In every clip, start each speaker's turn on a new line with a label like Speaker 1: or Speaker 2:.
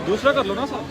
Speaker 1: दूसरा कर लो ना सर।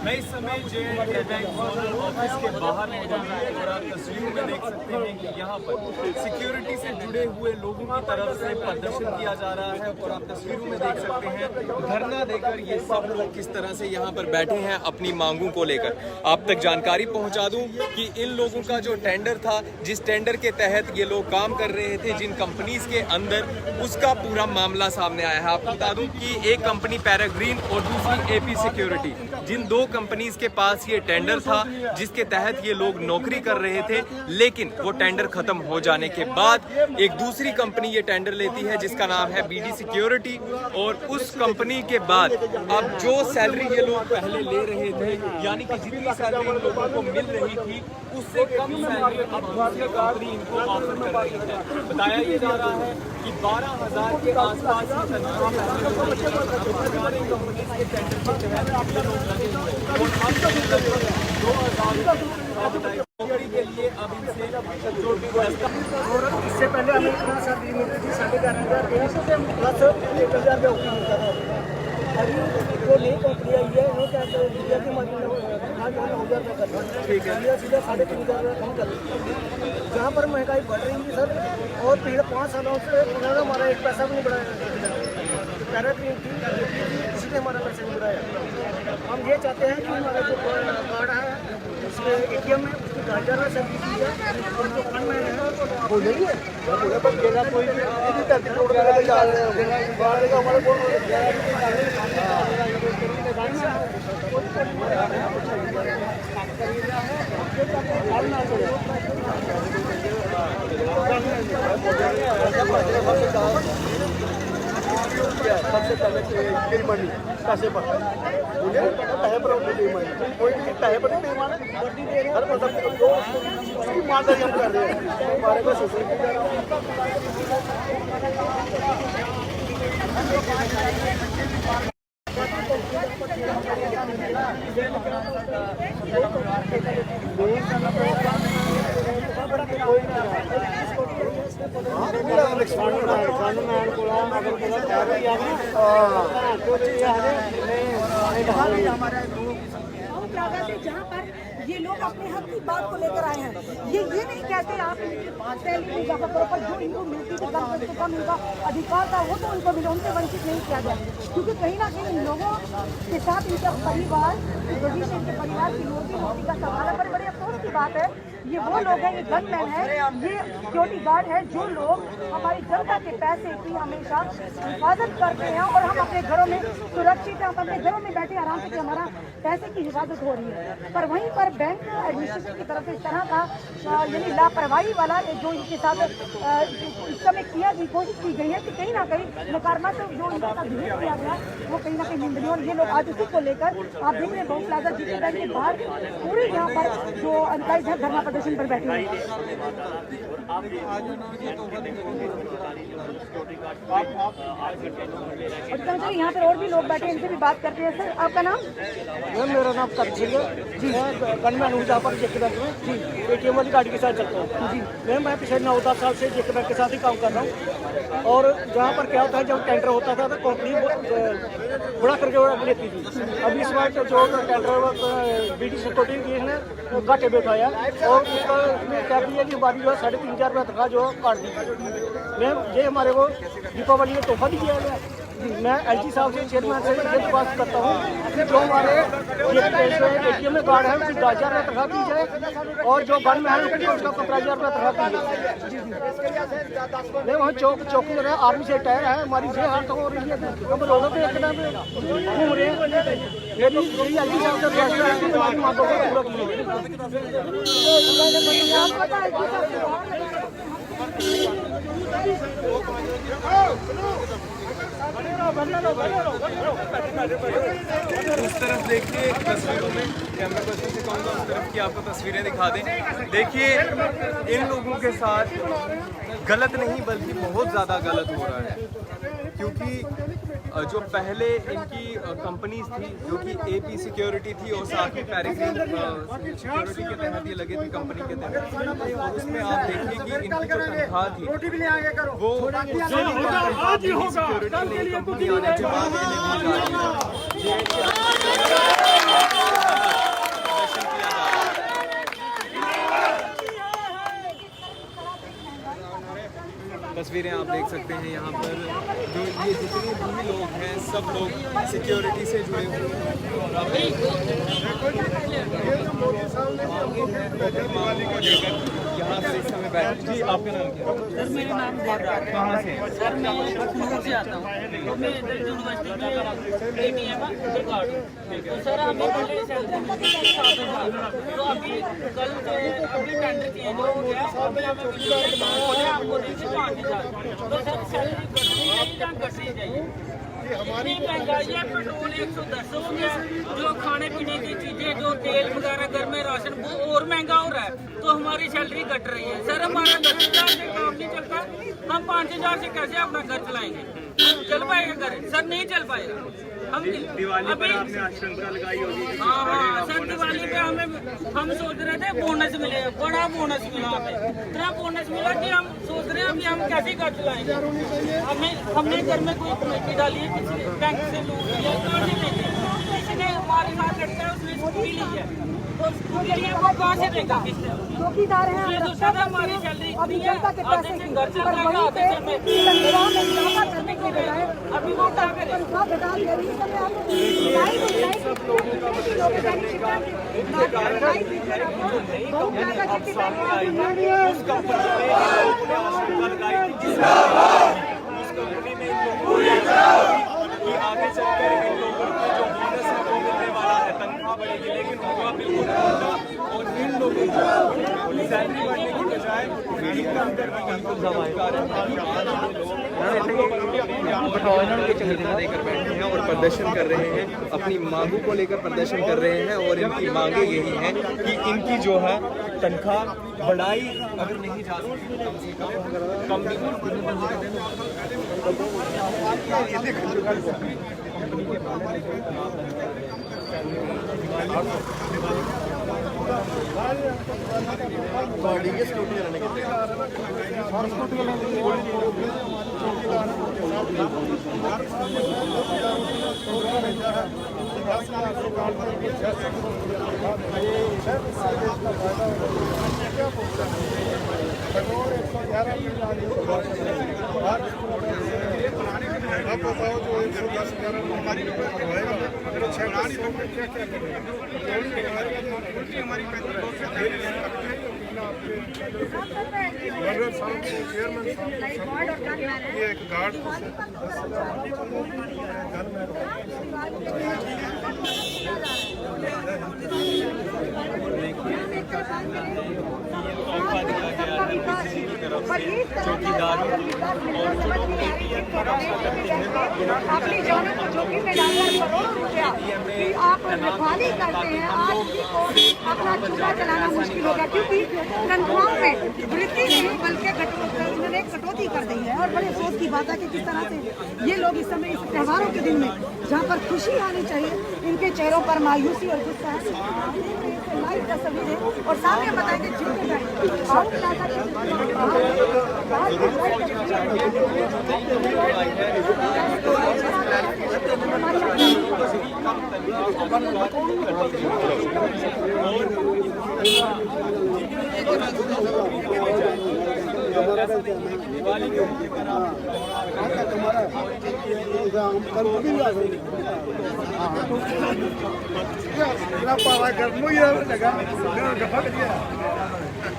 Speaker 2: मैं इस समय जे बैंक जोनल ऑफिस के बाहर मौजूद हूं और आप तस्वीरों में देख सकते हैं कि यहाँ पर सिक्योरिटी से जुड़े हुए लोगों की तरफ से प्रदर्शन किया जा रहा है और आप तस्वीरों में देख सकते हैं धरना देकर ये सब लोग किस तरह से यहाँ पर बैठे हैं अपनी मांगों को लेकर। आप तक जानकारी पहुँचा दूँ कि इन लोगों का जो टेंडर था, जिस टेंडर के तहत ये लोग काम कर रहे थे जिन कंपनीज के अंदर, उसका पूरा मामला सामने आया है। आपको बता दूं कि एक कंपनी पैराग्रीन और दूसरी एपी सिक्योरिटी, जिन दो कंपनीज के पास ये टेंडर था जिसके तहत ये लोग नौकरी कर रहे थे, लेकिन वो टेंडर खत्म हो जाने के बाद एक दूसरी कंपनी ये टेंडर लेती है जिसका नाम है बीडी सिक्योरिटी। और उस कंपनी के बाद अब जो सैलरी ये लोग पहले ले रहे थे, यानी कि जितनी सैलरी इन लोगों को मिल रही थी उससे कम सैलरी अब दूसरी कंपनी इनको ऑफर कर रही है। बताया ये जा रहा है कि 12,000 के आसपास कंपनी के टेंडर के तहत ये लोग लगे हुए हैं। के लिए अब इनसे
Speaker 3: और इससे पहले हमें इतना सैलरी मिलती थी 11,500 प्लस 1,000 रुपया ऊपर मिलता था। अभी जो नई कंपनी आई है वो क्या इंडिया की मार्केट में 9,000 रुपये कर रहा है, ठीक है, सीधा 3,500 रुपया कम कर रही है। जहाँ पर महंगाई बढ़ रही है सर, और पिछले 5 सालों से उन्होंने हमारा एक पैसा भी नहीं बढ़ाया। पैराग्रीन थी इसलिए हमारा पैसा नहीं बढ़ाया। हम ये चाहते हैं कि हमारा जो कार्ड है उसमें ATM में उसकी 10,000 रुपये सैलरी दी जाए, और जो फंड में है वो नहीं है कोई सबसे पहले मनी पैसे पर पैसे पर कोई भी पैसे पर नहीं माने, हर मतलब उसकी ईमानदारी हम कर रहे हैं। हमारे को सोसाइटी
Speaker 4: जहाँ पर ये लोग अपने हक की बात को लेकर आए हैं। ये नहीं कहते आप सैलरी इजाफा करो, पर जो इनको मिलती थी कम से कम इनका अधिकार था वो तो उनको मिले, उनसे वंचित नहीं किया गया। क्योंकि कहीं ना कहीं इन लोगों के साथ इनका परिवार, वजह से इनके परिवार की रोटी का सवाल है। पर बड़े अफसोस की बात है, ये वो लोग हैं, ये गनमैन है, ये सिक्योरिटी गार्ड है, जो लोग हमारी जनता के पैसे की हमेशा हिफाजत करते हैं और हम अपने घरों में सुरक्षित हैं, हम अपने घरों में बैठे आराम से हमारा पैसे की हिफाजत हो रही है। पर वहीं पर बैंक एडमिनिस्ट्रेशन की तरफ से इस तरह का यानी लापरवाही वाला जो इनके साथ इस समय कोशिश की गई है कि कहीं ना कहीं नकारात्मक जो इनका बिहेव किया गया वो कहीं ना कहीं निंदनीय। और ये लोग आज उसी को लेकर आप देख रहे हैं बहु प्लाजा जीके बैंक के बाहर पूरे यहाँ पर जो एम्प्लॉइज है धरना प्रदर्शन पर बैठे हैं। यहाँ पर और भी लोग बैठे हैं, इनसे भी बात करते हैं। सर आपका नाम?
Speaker 3: मैम मेरा नाम करण सिंह है जी, मैं गनमैन हूँ जहाँ पर जेके बैंक में जी, ATM वाली गाड़ी के साथ चलता हूँ जी। मैम मैं पिछले 9-10 साल से जेके बैंक के साथ ही काम कर रहा हूँ। और जहाँ पर क्या होता है, जब टेंडर होता था तो कंपनी बड़ा करके लेती थी। अभी इस बार जो टेंडर बीडी सिक्योरिटी ने घाटे पे उठाया और उसका क्या किया कि हमारी जो है 3,500 रुपये तनख्वाह जो काट दी। मैम ये हमारे को दीपावली में तोहफा दिया गया। मैं LG साहब से चेयरमैन से ये बात करता हूँ जो हमारे ATM में गार्ड है उसकी 10,000 रुपये तनख्वाह दी जाए, और जो गन में है उसका 15,000 रुपये तनख्वाह दी जाए। मैं वहाँ चौकी रहा आर्मी से टायर है, हमारी ये हालत हो रही है, हम रोडों पर एकदम घूम रहे हैं। मेरी LG साहब से फैसला है कि हमारी मांगों को पूरा
Speaker 2: उस तरफ देखिए तस्वीरों में, कैमरा पर्सन से कहूँगा उस तरफ की आपको तस्वीरें दिखा दें। देखिए इन लोगों के साथ गलत नहीं बल्कि बहुत ज़्यादा गलत हो रहा है, क्योंकि जो पहले इनकी कंपनीज थी जो कि AP सिक्योरिटी थी और साथ में पैराग्रीन सिक्योरिटी के तहत ये लगे थे कंपनी के तहत, और उसमें आप देखिए कि इनकी जो तनख्वाह थी वो सिक्योरिटी नई कंपनी आने के बाद इन्हें दी जा रही है। तस्वीरें आप देख सकते हैं यहाँ पर, जो ये जितने भी लोग हैं सब लोग सिक्योरिटी से जुड़े हुए हैं और आप यहाँ पर इस समय बैठे। जी आपका नाम क्या?
Speaker 1: सर मेरा नाम देवराज।
Speaker 2: कहाँ से?
Speaker 1: सर मैं लखनऊ से आता हूँ, तो मैं इधर यूनिवर्सिटी में ATM उधर कार्ड। तो सर हमें पहले सैलरी मिलती थी 7,000, तो अभी कल से अभी टेंडर चेंज हो गया, अभी हमें बोले आपको देंगे 5,000। तो सर सैलरी बढ़नी चाहिए या घटनी चाहिए? इतनी महंगाई है, पेट्रोल 110 हो गया, जो खाने पीने की चीजें, जो तेल वगैरह घर में राशन वो और महंगा हो रहा है, तो हमारी सैलरी घट रही है। सर हमारा 10,000 से काम नहीं चलता, हम 5,000 से कैसे अपना घर चलाएंगे? चल पाएगा घर? सर नहीं चल पाएगा। हम दिवाली पर आपने आशंका लगाई होगी। हाँ सर दिवाली पे हम सोच रहे थे बोनस मिले, बड़ा बोनस मिला, हमें इतना बोनस मिला कि हम सोच रहे हैं अभी हम कैसे घर चलाएंगे। हमने घर में कोई कमेटी डाली है, किसी बैंक से लोन लिया, कहाँ से लेंगे? किसी ने हमारे साथ लड़का है उसने स्कूटी ली है, तो स्कूटी लिए वो कहाँ से देगा?
Speaker 4: चौकीदार हैं
Speaker 1: ये तो सर हमारी सैलरी
Speaker 4: अभी जनता के पैसे की
Speaker 1: घर चल
Speaker 4: पर
Speaker 1: रहा
Speaker 4: वहीं पे
Speaker 1: है
Speaker 4: तनख्वाह में इजाफा करने के बजाय
Speaker 1: अभी वो क्या करे?
Speaker 4: तनख्वाह घटा दिया। इस समय आप महंगाई हो जाएगी, लोग बेनिफिट महंगाई दीजिए आपको बहुत ज्यादा जितनी महंगाई
Speaker 2: उस कंपनी में लोगों ने आशंका लगाई थी कि उस कंपनी में इन लोगों को कि आगे चलकर इन लोगों को जो बोनस है वो मिलने वाला है, तनख्वाह बढ़ेगी, लेकिन हुआ बिल्कुल उल्टा और इन लोगों को सैलरी बढ़ने की बजाय फीस कम करने का कारण देकर बैठे हैं और प्रदर्शन कर रहे हैं, अपनी मांगों को लेकर प्रदर्शन कर रहे हैं और इनकी मांगे यही हैं कि इनकी जो है तनख्वाह बढ़ाई अगर नहीं जा सकती कम से कम
Speaker 5: आप बताओ जो 110 हमारी ये एक गार्ड
Speaker 2: चौकीदारों
Speaker 4: अपनी जान को जोखिम में डालकर करोड़ों रुपया कि आप रखवाली करते हैं। आज भी को अपना चूल्हा चलाना मुश्किल होगा, क्योंकि तनख्वाहों में वृद्धि नहीं बल्कि उन्होंने कटौती कर दी है। और बड़े अफसोस की बात है कि किस तरह से ये लोग इस समय इस त्योहारों के दिन में जहाँ पर खुशी आनी चाहिए, इनके चेहरों पर मायूसी और गुस्सा है। लाइव तस्वीर है और सामने बताएंगे जितने